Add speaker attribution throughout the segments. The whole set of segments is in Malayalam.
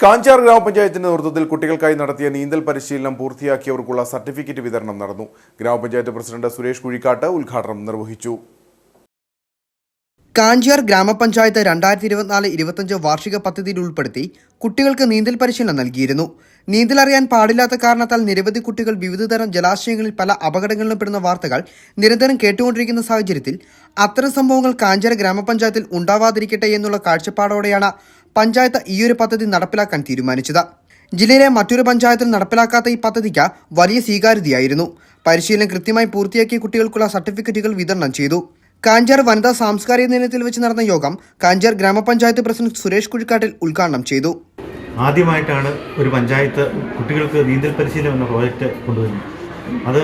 Speaker 1: കാഞ്ചാർ ഗ്രാമപഞ്ചായത്തിന്റെ നേതൃത്വത്തിൽ കുട്ടികൾക്കായി നടത്തിയ നീന്തൽ പരിശീലനം പൂർത്തിയാക്കിയവർക്കുള്ള സർട്ടിഫിക്കറ്റ് വിതരണം നടന്നു. ഗ്രാമപഞ്ചായത്ത് പ്രസിഡന്റ് സുരേഷ് കുഴിക്കാട്ട് ഉദ്ഘാടനം നിർവഹിച്ചു.
Speaker 2: കാഞ്ചാർ ഗ്രാമപഞ്ചായത്ത് 2024-25 വാർഷിക പദ്ധതിയിൽ ഉൾപ്പെടുത്തി കുട്ടികൾക്ക് നീന്തൽ പരിശീലനം നൽകിയിരുന്നു. നീന്തൽ അറിയാൻ പാടില്ലാത്ത കാരണത്താൽ നിരവധി കുട്ടികൾ വിവിധതരം ജലാശയങ്ങളിൽ പല അപകടങ്ങളിലും പെടുന്ന വാർത്തകൾ നിരന്തരം കേട്ടുകൊണ്ടിരിക്കുന്ന സാഹചര്യത്തിൽ അത്തരം സംഭവങ്ങൾ കാഞ്ചാർ ഗ്രാമപഞ്ചായത്തിൽ ഉണ്ടാവാതിരിക്കട്ടെ എന്നുള്ള കാഴ്ചപ്പാടോടെയാണ് പഞ്ചായത്ത് ഈയൊരു പദ്ധതി നടപ്പിലാക്കാൻ തീരുമാനിച്ചത്. ജില്ലയിലെ മറ്റൊരു പഞ്ചായത്തിൽ നടപ്പിലാക്കാത്ത ഈ പദ്ധതിക്ക് വലിയ സ്വീകാര്യതയായിരുന്നു. പരിശീലനം കൃത്യമായി പൂർത്തിയാക്കിയ കുട്ടികൾക്കുള്ള സർട്ടിഫിക്കറ്റുകൾ വിതരണം ചെയ്തു. കാഞ്ചാർ വനിതാ സാംസ്കാരിക നിലയത്തിൽ വെച്ച് നടന്ന യോഗം കാഞ്ചാർ ഗ്രാമപഞ്ചായത്ത് പ്രസിഡന്റ് സുരേഷ് കുഴിക്കാട്ടിൽ ഉദ്ഘാടനം ചെയ്തു.
Speaker 3: ആദ്യമായിട്ടാണ് ഒരു പഞ്ചായത്ത് കുട്ടികൾക്ക് നീന്തൽ പരിശീലനം എന്ന പ്രോജക്റ്റ് കൊണ്ടുവരുന്നത്. അത്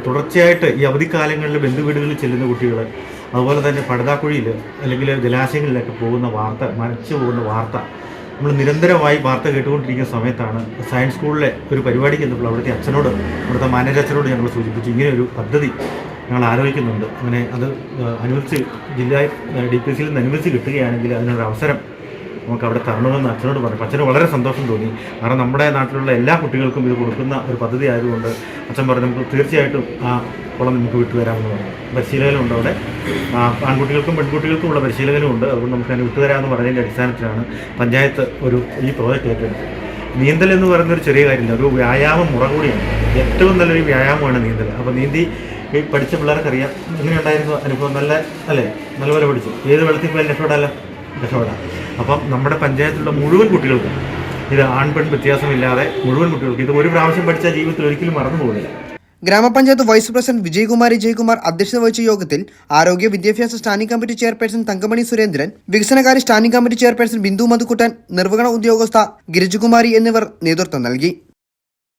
Speaker 3: തുടർച്ചയായിട്ട് ഈ അവധിക്കാലങ്ങളിൽ ബന്ധുവീടുകളിൽ ചെല്ലുന്ന കുട്ടികൾ, അതുപോലെ തന്നെ പടുതാക്കുഴിയിൽ അല്ലെങ്കിൽ ജലാശയങ്ങളിലൊക്കെ മരിച്ചു പോകുന്ന വാർത്ത നമ്മൾ നിരന്തരമായി വാർത്ത കേട്ടുകൊണ്ടിരിക്കുന്ന സമയത്താണ് സയൻസ് സ്കൂളിലെ ഒരു പരിപാടിക്ക് ചെന്നപ്പോൾ അവിടുത്തെ മാനേജർ അച്ഛനോട് ഞങ്ങൾ സൂചിപ്പിച്ചു, ഇങ്ങനെ ഒരു പദ്ധതി ഞങ്ങൾ ആലോചിക്കുന്നുണ്ട്. അങ്ങനെ അത് അനുവദിച്ച് ജില്ലാ DPCയിൽ നിന്ന് അനുവദിച്ച് കിട്ടുകയാണെങ്കിൽ അതിനൊരു അവസരം നമുക്ക് അവിടെ തരണമെന്ന് അച്ഛനോട് പറഞ്ഞു. അച്ഛന് വളരെ സന്തോഷം തോന്നി. കാരണം നമ്മുടെ നാട്ടിലുള്ള എല്ലാ കുട്ടികൾക്കും ഇത് കൊടുക്കുന്ന ഒരു പദ്ധതി ആയതുകൊണ്ട് അച്ഛൻ പറഞ്ഞു, നമുക്ക് തീർച്ചയായിട്ടും ആ കുളം നമുക്ക് വിട്ടുതരാമെന്ന് പറഞ്ഞു. പരിശീലകനുണ്ട് അവിടെ, ആൺകുട്ടികൾക്കും പെൺകുട്ടികൾക്കും ഉള്ള പരിശീലകനുമുണ്ട്. അതുകൊണ്ട് നമുക്ക് അതിന് വിട്ടുതരാമെന്ന് പറഞ്ഞതിൻ്റെ അടിസ്ഥാനത്തിലാണ് പഞ്ചായത്ത് ഈ പ്രോജക്റ്റ് ഏറ്റെടുത്തത്. നീന്തൽ എന്ന് പറയുന്നൊരു ചെറിയ കാര്യമില്ല, ഒരു വ്യായാമ മുറ കൂടിയാണ്. ഏറ്റവും നല്ലൊരു വ്യായാമമാണ് നീന്തൽ. അപ്പോൾ നീന്തി പഠിച്ച പിള്ളേർക്കറിയാം. എങ്ങനെയുണ്ടായിരുന്നു അനുഭവം? നല്ലപോലെ പഠിച്ചു. ഏത് വെള്ളത്തിൽ പോയാലും രക്ഷപ്പെടാം. അപ്പം നമ്മുടെ പഞ്ചായത്തിലുള്ള മുഴുവൻ കുട്ടികൾക്കും ഇത് ആൺ പെൺ വ്യത്യാസമില്ലാതെ മുഴുവൻ കുട്ടികൾക്കും ഇത് ഒരു പ്രാവശ്യം പഠിച്ച ജീവിതത്തിൽ ഒരിക്കലും മറന്നു പോകില്ല.
Speaker 2: ഗ്രാമപഞ്ചായത്ത് വൈസ് പ്രസിഡന്റ് ജയകുമാർ അധ്യക്ഷത വഹിച്ച യോഗത്തിൽ ആരോഗ്യ വിദ്യാഭ്യാസ standing committee chairperson Thankamani Surendran, വികസനകാര്യ standing committee chairperson Bindu Madhukuttan, നിർവഹണ ഉദ്യോഗസ്ഥ ഗിരിജകുമാരി എന്നിവർ നേതൃത്വം നൽകി.